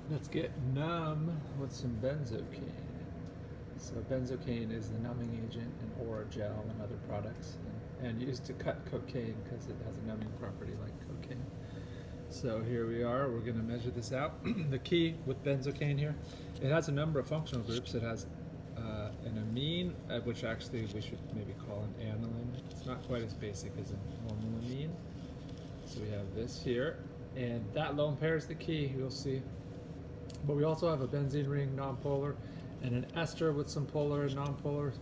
Let's get numb with some benzocaine. So benzocaine is the numbing agent in oral gel and other products, and used to cut cocaine because it has a numbing property like cocaine. So here we are, we're going to measure this out. The key with benzocaine here, it has a number of functional groups. It has an amine, which actually we should maybe call an aniline. It's not quite as basic as a normal amine. So we have this here, and that lone pair is the key, you'll see. But we also have a benzene ring nonpolar and an ester with some polar and nonpolar.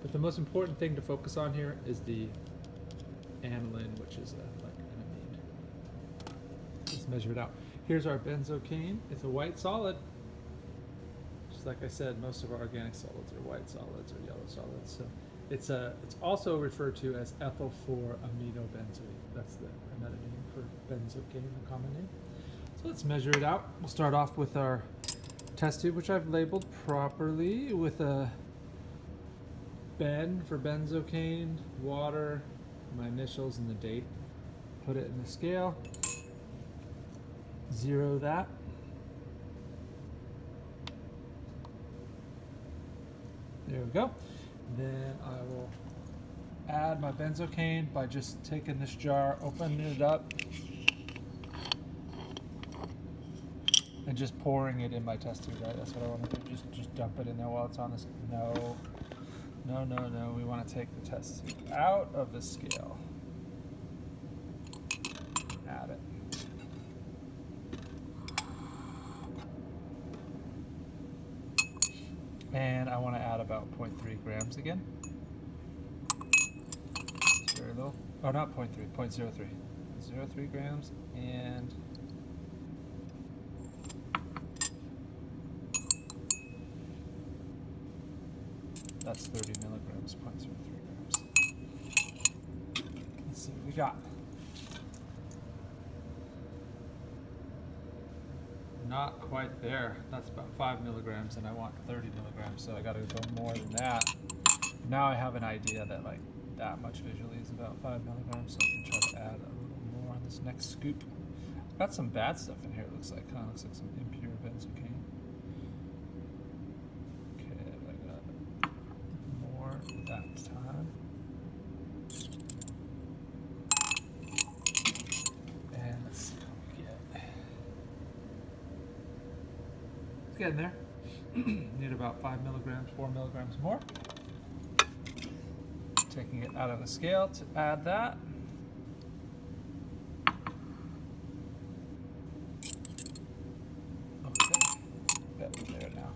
But the most important thing to focus on here is the aniline, which is like an amine. Let's measure it out. Here's our benzocaine. It's a white solid. Just like I said, most of our organic solids are white solids or yellow solids. So it's also referred to as ethyl 4-aminobenzoate. That's another name for benzocaine, the common name. So let's measure it out. We'll start off with our test tube, which I've labeled properly with a Ben for benzocaine, water, my initials and the date. Put it in the scale. Zero that. There we go. Then I will add my benzocaine by just taking this jar, opening it up, and just pouring it in my test tube, right? That's what I want to do. Just dump it in there while it's on this. No. We want to take the test tube out of the scale. Add it. And I want to add about 0.3 grams again. It's very little. Oh, not 0.3, 0.03. 0.03 grams, and that's 30 milligrams, 0.03 grams. Let's see what we got. Not quite there. That's about 5 milligrams, and I want 30 milligrams, so I got to go more than that. Now I have an idea that like that much visually is about 5 milligrams, so I can try to add a little more on this next scoop. Got some bad stuff in here. It looks like looks like some impure benzocaine. Okay, I got more that time. And let's see what we get. It's getting there. Need about 5 milligrams, 4 milligrams more. Taking it out of the scale to add that. Okay, bet we're there now.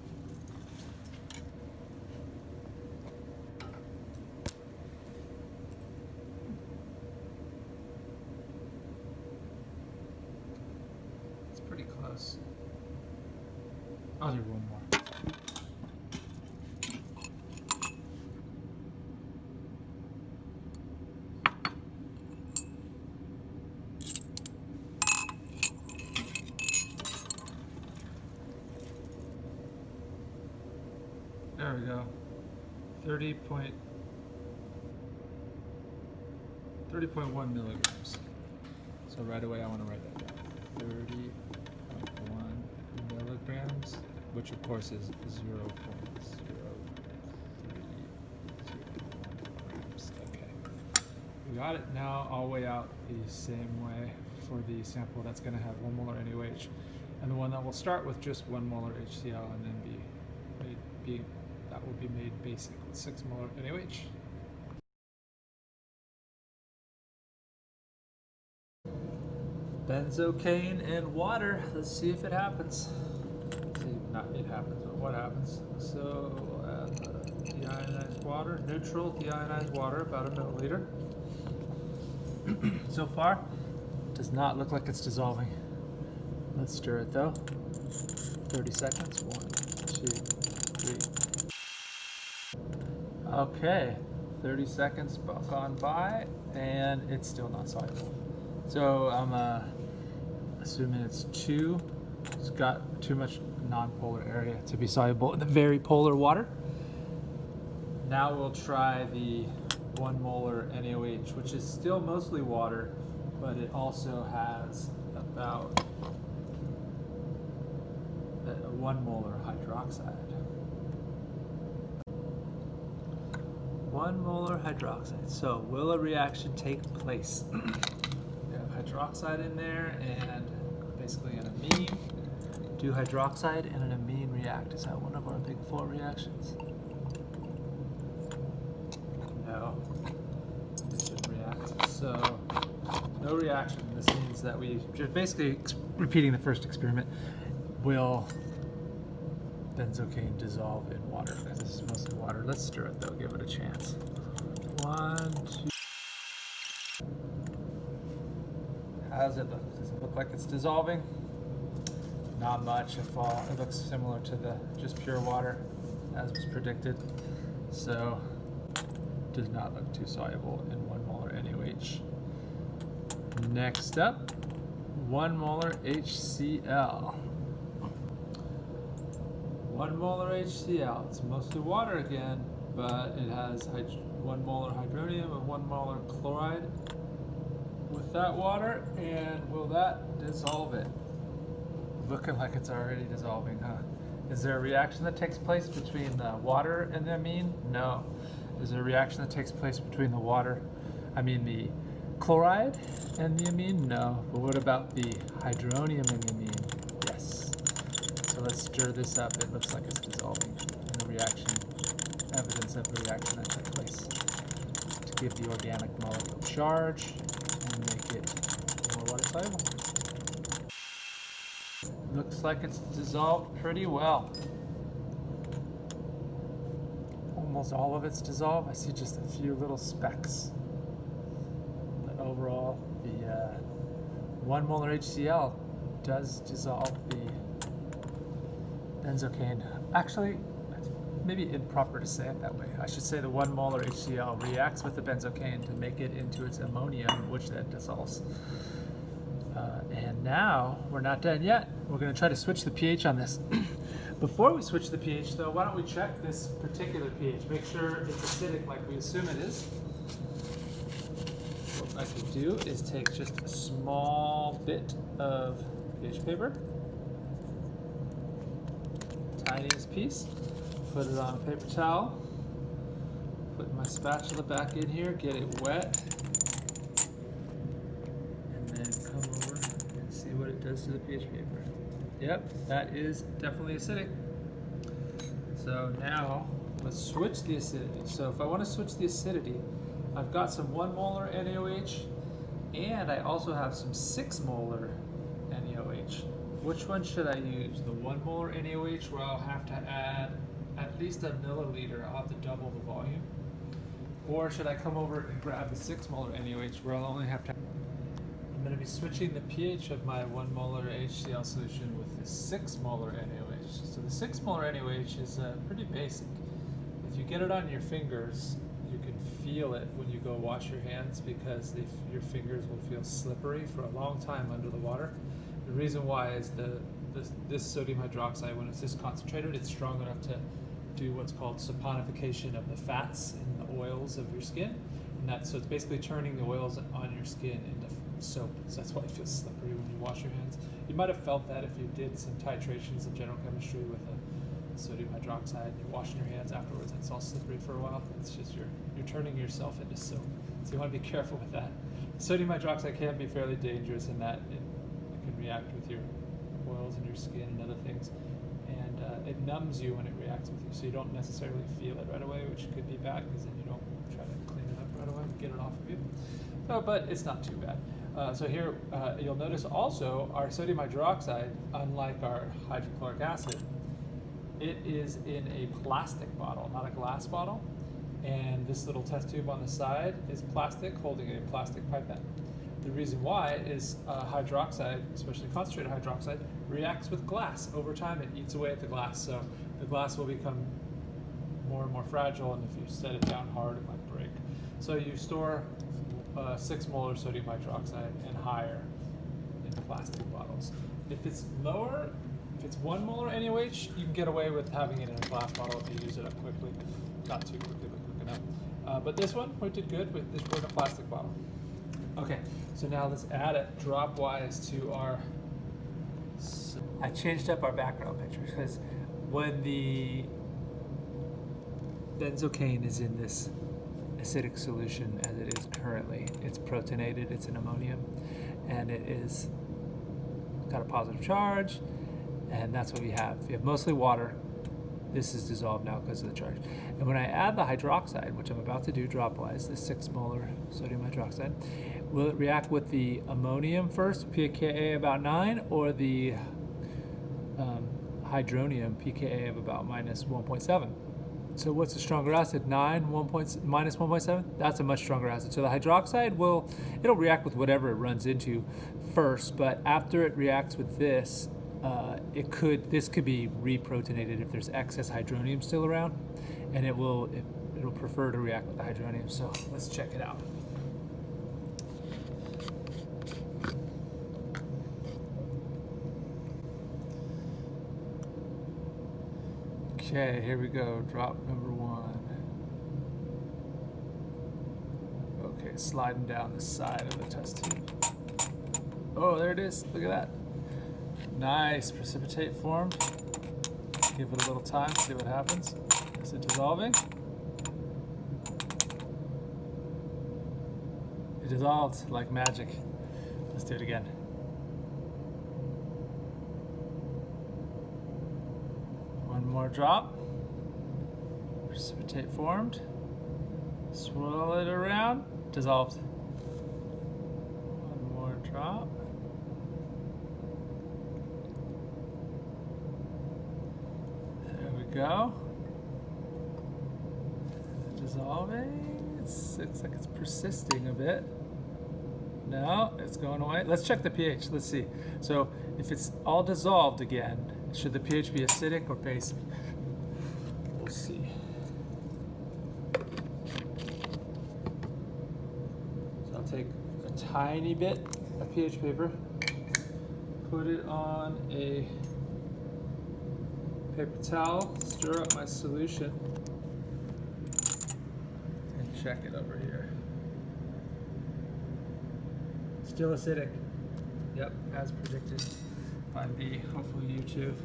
It's pretty close. I'll do one more. There we go. 30.1 milligrams. So right away I want to write that down. 30.1 milligrams, which of course is 0.03301 grams. Okay. We got it. Now I'll weigh out the same way for the sample that's going to have 1 molar NaOH, and the one that will start with just 1 molar HCl and then that will be made basic with 6 molar NaOH. Benzocaine and water. Let's see if it happens. See, not it happens, but what happens. So we'll add the deionized water, neutral deionized water, about 1 milliliter. So far, does not look like it's dissolving. Let's stir it though. 30 seconds. 1, 2, 3. Okay, 30 seconds gone by, and it's still not soluble. So I'm assuming it's 2. It's got too much non-polar area to be soluble in the very polar water. Now we'll try the 1 molar NaOH, which is still mostly water, but it also has about 1 molar hydroxide. 1 molar hydroxide. So will a reaction take place? We have hydroxide in there and basically an amine. Do hydroxide and an amine react? Is that one of our big 4 reactions? No. It should react. So no reaction. This means that we just basically repeating the first experiment. Will benzocaine dissolve in water? Because this is mostly water. Let's stir it though, give it a chance. 1, 2. How does it look? Does it look like it's dissolving? Not much at all. It looks similar to the just pure water as was predicted. So does not look too soluble in 1 molar NaOH. Next up, 1 molar HCl. 1 molar HCl. It's mostly water again, but it has 1 molar hydronium and 1 molar chloride with that water. And will that dissolve it? Looking like it's already dissolving, huh? Is there a reaction that takes place between the water and the amine? No. Is there a reaction that takes place between the the chloride and the amine? No. But what about the hydronium and the amine? Yes. So let's stir this up. It looks like it's dissolving in the reaction, evidence of the reaction that took place to give the organic molecule charge and make it more water soluble. Looks like it's dissolved pretty well. Almost all of it's dissolved. I see just a few little specks. But overall, the 1 molar HCl does dissolve the benzocaine. Actually, maybe improper to say it that way. I should say the 1 molar HCl reacts with the benzocaine to make it into its ammonium, which then dissolves. And now, we're not done yet. We're going to try to switch the pH on this. Before we switch the pH though, why don't we check this particular pH? Make sure it's acidic like we assume it is. What I could do is take just a small bit of pH paper, tiniest piece, put it on a paper towel, put my spatula back in here, get it wet, and then come over and see what it does to the pH paper. Yep, that is definitely acidic. So now let's switch the acidity. So if I want to switch the acidity, I've got some 1 molar NaOH and I also have some 6 molar NaOH. Which one should I use? The 1 molar NaOH where I'll have to add at least a milliliter. I'll have to double the volume. Or should I come over and grab the 6 molar NaOH where I'll only have to... I'm going to be switching the pH of my 1 molar HCl solution with the 6 molar NaOH. So the 6 molar NaOH is pretty basic. If you get it on your fingers, you can feel it when you go wash your hands because your fingers will feel slippery for a long time under the water. The reason why is this sodium hydroxide, when it's this concentrated, it's strong enough to do what's called saponification of the fats and the oils of your skin. And so it's basically turning the oils on your skin into soap. So that's why it feels slippery when you wash your hands. You might have felt that if you did some titrations in general chemistry with a sodium hydroxide and you're washing your hands afterwards and it's all slippery for a while. It's just you're turning yourself into soap. So you want to be careful with that. Sodium hydroxide can be fairly dangerous in that it can react with your oils in your skin and other things. And it numbs you when it reacts with you. So you don't necessarily feel it right away, which could be bad because then you don't try to clean it up right away and get it off of you. So, but it's not too bad. So here you'll notice also our sodium hydroxide, unlike our hydrochloric acid, it is in a plastic bottle, not a glass bottle. And this little test tube on the side is plastic, holding a plastic pipette. The reason why is hydroxide, especially concentrated hydroxide, reacts with glass. Over time it eats away at the glass, so the glass will become more and more fragile, and if you set it down hard it might break. So you store 6 molar sodium hydroxide and higher in plastic bottles. If it's lower, if it's 1 molar NaOH, you can get away with having it in a glass bottle if you use it up quickly. Not too quickly, but quick enough. But this one, we did good with this. We're in a plastic bottle. Okay, so now let's add it drop-wise to our... I changed up our background picture because when the benzocaine is in this acidic solution as it is currently, it's protonated, it's an ammonium, and it is got a positive charge, and that's what we have. We have mostly water. This is dissolved now because of the charge. And when I add the hydroxide, which I'm about to do dropwise, the 6 molar sodium hydroxide, will it react with the ammonium first, pKa about 9, or the hydronium, pKa of about minus 1.7? So what's a stronger acid? 9, minus 1.7? That's a much stronger acid. So the hydroxide it'll react with whatever it runs into first, but after it reacts with this, this could be reprotonated if there's excess hydronium still around, and it'll prefer to react with the hydronium. So let's check it out. Okay, here we go, drop number 1. Okay, sliding down the side of the test tube. Oh, there it is, look at that. Nice, precipitate formed. Give it a little time, see what happens. Is it dissolving? It dissolved like magic. Let's do it again. One more drop. Precipitate formed. Swirl it around. Dissolved. One more drop. There we go. Is it dissolving? It looks like it's persisting a bit. No, it's going away. Let's check the pH. Let's see. So if it's all dissolved again, should the pH be acidic or basic? We'll see. So I'll take a tiny bit of pH paper, put it on a paper towel, stir up my solution, and check it over here. Still acidic. Yep, as predicted by me, hopefully you too.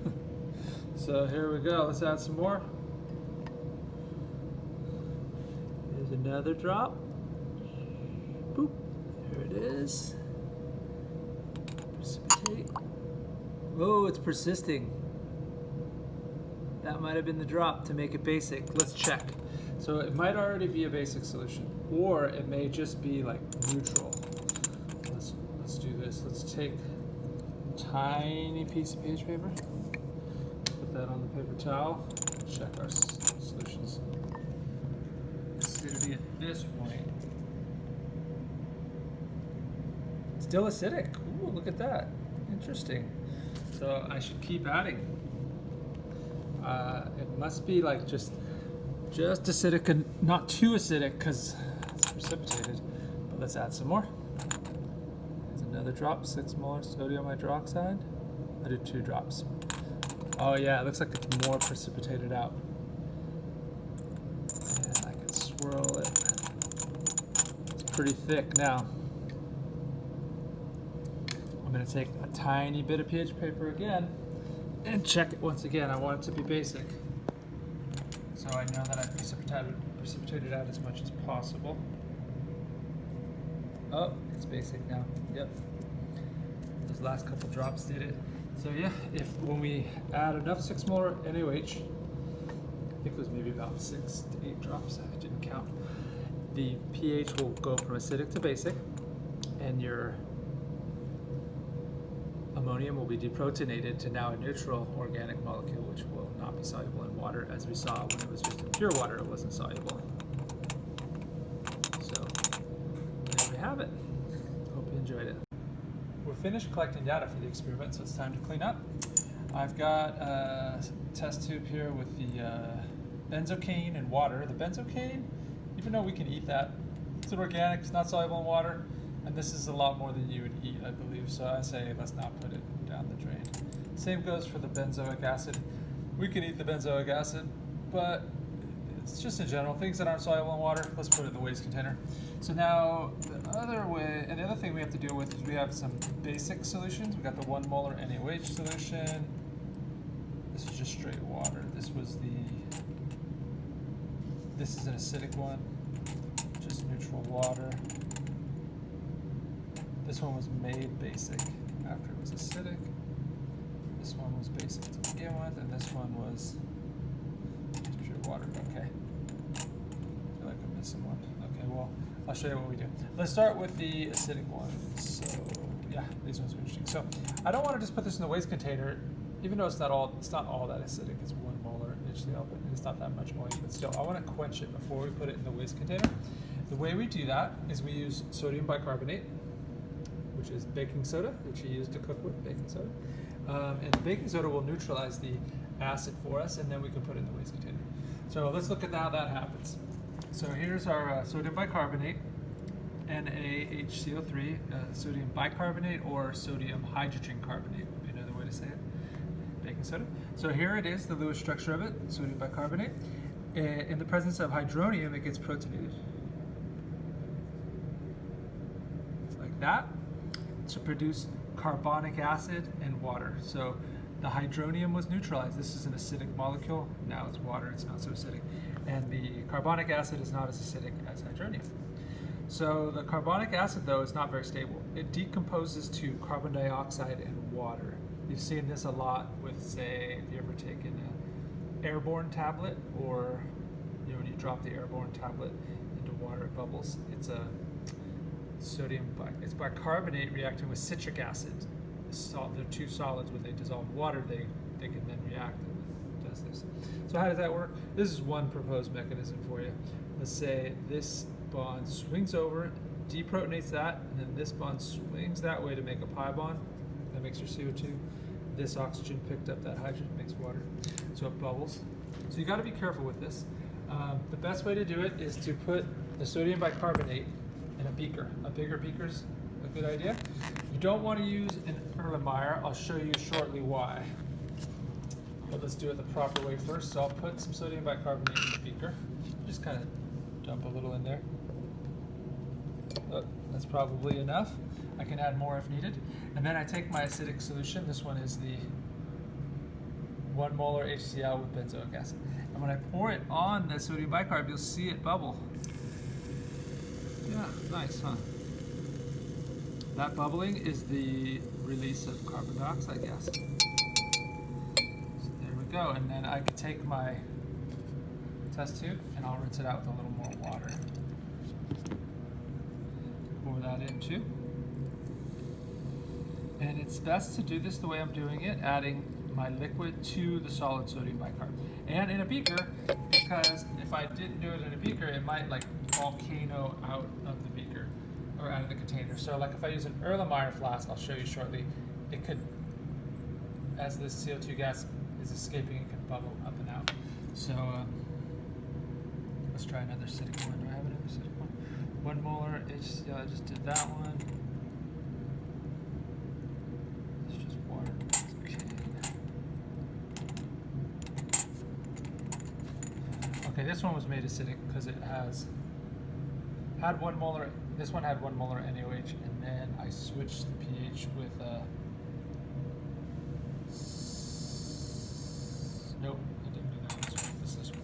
So here we go, let's add some more. Here's another drop. Boop, there it is. Precipitate. Oh, it's persisting. That might have been the drop to make it basic. Let's check. So it might already be a basic solution, or it may just be like neutral. Let's do this. Let's take a tiny piece of pH paper, put that on the paper towel, check our solutions. Acidity at this point. Still acidic. Ooh, look at that. Interesting. So I should keep adding. It must be like just acidic and not too acidic because it's precipitated. But let's add some more. There's another drop, 6 molar sodium hydroxide. I did 2 drops. Oh yeah, it looks like it's more precipitated out. And I can swirl it. It's pretty thick now. I'm going to take a tiny bit of pH paper again and check it once again. I want it to be basic, so I know that I precipitated out as much as possible. Oh, it's basic now. Yep. Those last couple drops did it. So yeah, when we add enough 6 molar NaOH, I think it was maybe about 6 to 8 drops, I didn't count, the pH will go from acidic to basic, and your ammonium will be deprotonated to now a neutral organic molecule, which will not be soluble in water, as we saw when it was just in pure water, it wasn't soluble. So there we have it. Hope you enjoyed it. We're finished collecting data for the experiment, so it's time to clean up. I've got a test tube here with the benzocaine and water. The benzocaine, even though we can eat that, it's an organic, it's not soluble in water. And this is a lot more than you would eat, I believe, so I say let's not put it down the drain. Same goes for the benzoic acid. We can eat the benzoic acid, but It's just in general, things that aren't soluble in water, let's put it in the waste container. So now the other way, and the other thing we have to deal with is we have some basic solutions. We got the 1 molar NaOH solution. This is just straight water. This is an acidic one, just neutral water. This one was made basic after it was acidic. This one was basic to begin with, and this one was just pure water. Okay. I feel like I'm missing one. Okay, well, I'll show you what we do. Let's start with the acidic one. So, yeah, these ones are interesting. So, I don't want to just put this in the waste container, even though it's not all that acidic. It's 1 molar HCl, but it's not that much moisture. But still, I want to quench it before we put it in the waste container. The way we do that is we use sodium bicarbonate, which is baking soda, which you use to cook with, baking soda. And the baking soda will neutralize the acid for us, and then we can put it in the waste container. So let's look at how that happens. So here's our sodium bicarbonate, NaHCO3, sodium bicarbonate or sodium hydrogen carbonate would be another way to say it, baking soda. So here it is, the Lewis structure of it, sodium bicarbonate. In the presence of hydronium, it gets protonated. Like that, to produce carbonic acid and water. So the hydronium was neutralized. This is an acidic molecule. Now it's water, it's not so acidic. And the carbonic acid is not as acidic as hydronium. So the carbonic acid, though, is not very stable. It decomposes to carbon dioxide and water. You've seen this a lot with, say, if you ever taken an airborne tablet, or when you drop the airborne tablet into water, it bubbles. It's a it's bicarbonate reacting with citric acid. They're two solids. When they dissolve water, they can then react, and it does this. So how does that work? This is one proposed mechanism for you. Let's say this bond swings over, deprotonates that, and then this bond swings that way to make a pi bond. That makes your CO2. This oxygen picked up that hydrogen, makes water. So it bubbles. So you got to be careful with this. The best way to do it is to put the sodium bicarbonate in a beaker. A bigger beaker's a good idea. You don't want to use an Erlenmeyer. I'll show you shortly why. But let's do it the proper way first. So I'll put some sodium bicarbonate in the beaker. Just kind of dump a little in there. Oh, that's probably enough. I can add more if needed. And then I take my acidic solution. This one is the 1 molar HCl with benzoic acid. And when I pour it on the sodium bicarb, you'll see it bubble. Yeah, nice, huh? That bubbling is the release of carbon dioxide gas. So there we go. And then I can take my test tube and I'll rinse it out with a little more water. Pour that in too. And it's best to do this the way I'm doing it, adding my liquid to the solid sodium bicarb. And in a beaker, because if I didn't do it in a beaker, it might like volcano out of the beaker or out of the container. So like if I use an Erlenmeyer flask, I'll show you shortly, it could, as this CO2 gas is escaping, it can bubble up and out. So let's try another acidic one. Do I have another acidic one? 1 molar HCl, I just did that one. It's just water. Okay, this one was made acidic because it had 1 molar. This one had 1 molar NaOH, and then I switched the pH with nope, I didn't do that. It's this one.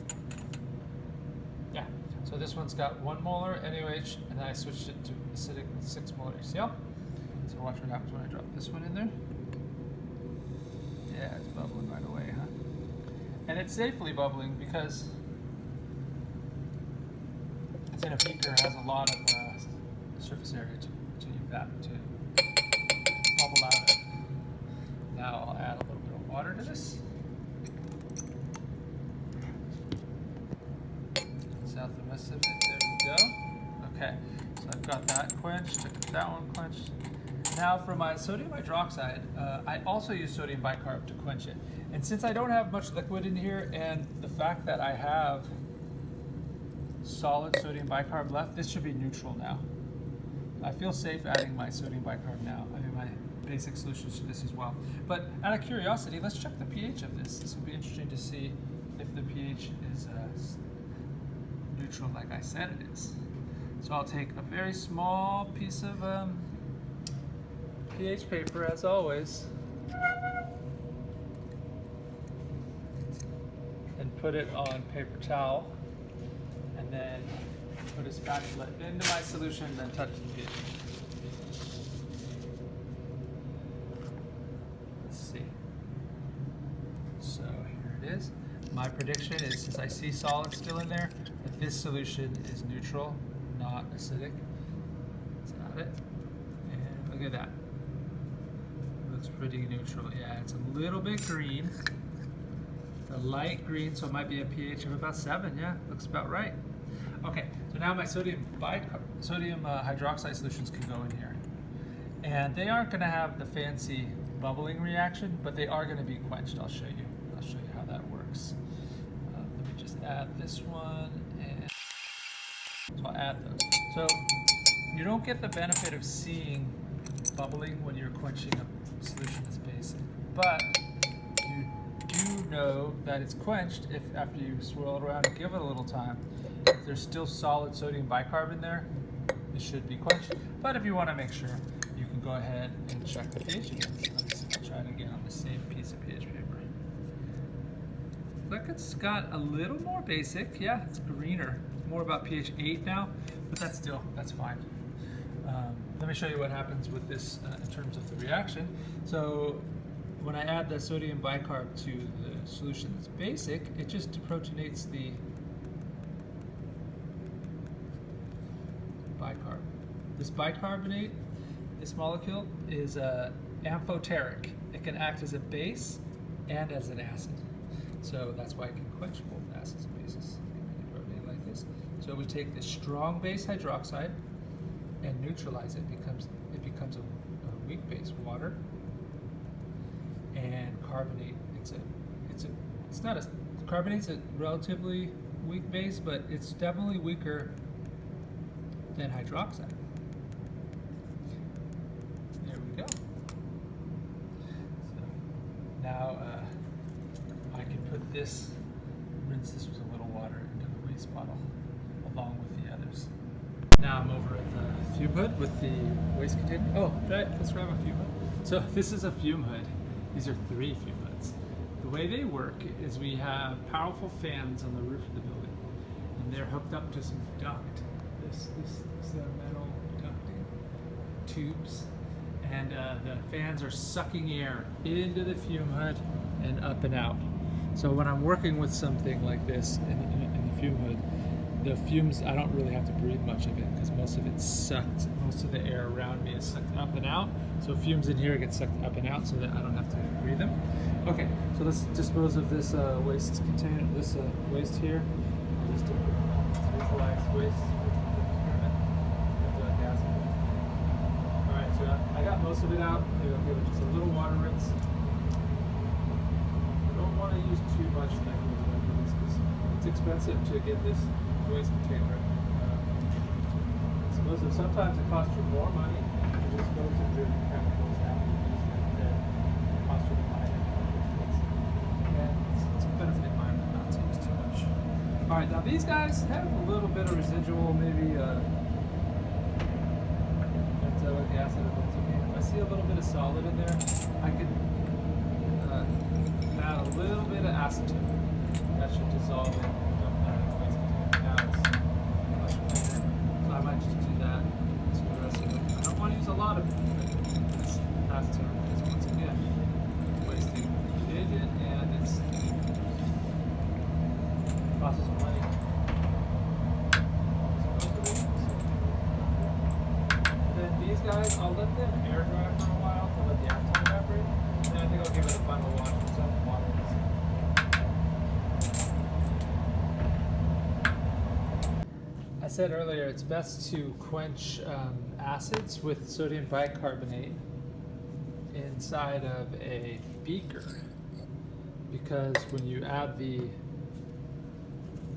Yeah. So this one's got 1 molar NaOH, and then I switched it to acidic with 6 molar HCl. So watch what happens when I drop this one in there. Yeah, it's bubbling right away, huh? And it's safely bubbling because it's in a beaker, has a lot of surface area to bubble out of. Now I'll add a little bit of water to this. Rinse out the rest of it. There we go. Okay, so I've got that quenched. I got that one quenched. Now for my sodium hydroxide, I also use sodium bicarb to quench it. And since I don't have much liquid in here, and the fact that I have solid sodium bicarb left, this should be neutral now. I feel safe adding my sodium bicarb now. I mean my basic solutions to this as well. But out of curiosity, let's check the pH of this. This will be interesting to see if the pH is neutral like I said it is. So I'll take a very small piece of pH paper, as always, and put it on paper towel, and then put a spatula into my solution, and then touch the pH. Let's see. So here it is. My prediction is, since I see solids still in there, that this solution is neutral, not acidic. Let's add it, and look at that. Looks pretty neutral. Yeah, it's a little bit green, a light green, so it might be a pH of about 7. Yeah, looks about right. Okay, so now my sodium hydroxide solutions can go in here, and they aren't going to have the fancy bubbling reaction, but they are going to be quenched. I'll show you. I'll show you how that works. Let me just add this one, and so I'll add those. So you don't get the benefit of seeing bubbling when you're quenching a solution that's basic, but you do know that it's quenched if, after you swirl it around and give it a little time, if there's still solid sodium bicarb in there, it should be quenched. But if you want to make sure, you can go ahead and check the pH again. So let me see, I'll try it again on the same piece of pH paper. Look, it's got a little more basic. Yeah, it's greener. It's more about pH 8 now, but that's fine. Let me show you what happens with this in terms of the reaction. So when I add the sodium bicarb to the solution that's basic, it just deprotonates the bicarb. This bicarbonate, this molecule, is amphoteric. It can act as a base and as an acid. So that's why it can quench both acids and bases. It like this. So we take this strong base hydroxide and neutralize it. It becomes a weak base, water, and carbonate. Carbonate's a relatively weak base, but it's definitely weaker than hydroxide. There we go. So now I can put this, rinse this with a little water into the waste bottle along with the others. Now I'm over at the fume hood with the waste container. Oh, right, let's grab a fume hood. So this is a fume hood. These are 3 fume hoods. The way they work is we have powerful fans on the roof of the building, and they're hooked up to some duct. This metal ducting tubes, and the fans are sucking air into the fume hood and up and out. So when I'm working with something like this in the fume hood, the fumes, I don't really have to breathe much of it because most of it's sucked. Most of the air around me is sucked up and out. So fumes in here get sucked up and out so that I don't have to breathe them. Okay, so let's dispose of this waste container, this waste here. I'll just neutralize waste. Alright, so I got most of it out. Maybe I'll give it just a little water rinse. I don't want to use too much because it's expensive to get this waste container. I suppose that sometimes it costs you more money to dispose of your chemicals after you use them than it costs you to buy them in the first place. And it's a benefit in mind not to use too much. Alright, now these guys have a little bit of residual, maybe benzoic acid or benzocaine. If I see a little bit of solid in there, I could add a little bit of acetone. That should dissolve it. I might just do that to the rest of it. I don't want to use a lot of this acetone because once again, I'm wasting reagent and it's costs us money. And then these guys, I'll let them air dry for a while to let the acetone evaporate. And then I think I'll give it a final wash with some water. I said earlier it's best to quench acids with sodium bicarbonate inside of a beaker, because when you add the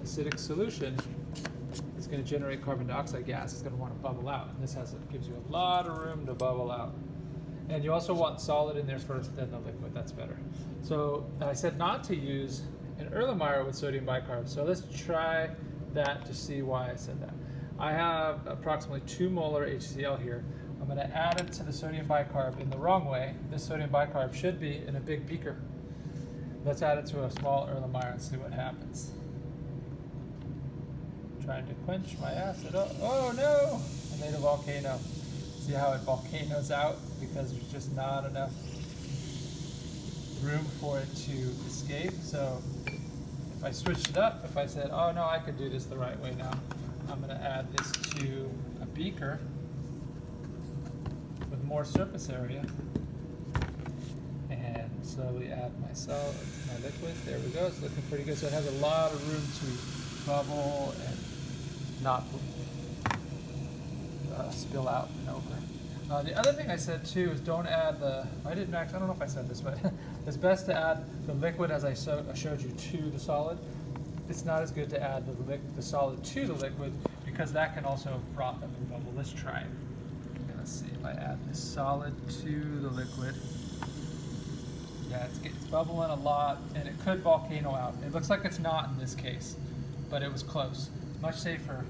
acidic solution, it's going to generate carbon dioxide gas. It's going to want to bubble out, and this gives you a lot of room to bubble out. And you also want solid in there first, then the liquid. That's better. So I said not to use an Erlenmeyer with sodium bicarb. So let's try that to see why I said that. I have approximately 2 molar HCl here. I'm going to add it to the sodium bicarb in the wrong way. This sodium bicarb should be in a big beaker. Let's add it to a small Erlenmeyer and see what happens. Trying to quench my acid. Oh no! I made a volcano. See how it volcanoes out? Because there's just not enough room for it to escape. So if I switched it up, if I said, oh no, I could do this the right way now, I'm going to add this to a beaker with more surface area and slowly add my solid, my liquid. There we go. It's looking pretty good. So it has a lot of room to bubble and not spill out and over. The other thing I said too is don't add I don't know if I said this, but it's best to add the liquid as I showed you to the solid. It's not as good to add the solid to the liquid because that can also froth up and bubble. Let's try it. Okay, let's see if I add the solid to the liquid. Yeah, it's bubbling a lot and it could volcano out. It looks like it's not in this case, but it was close. Much safer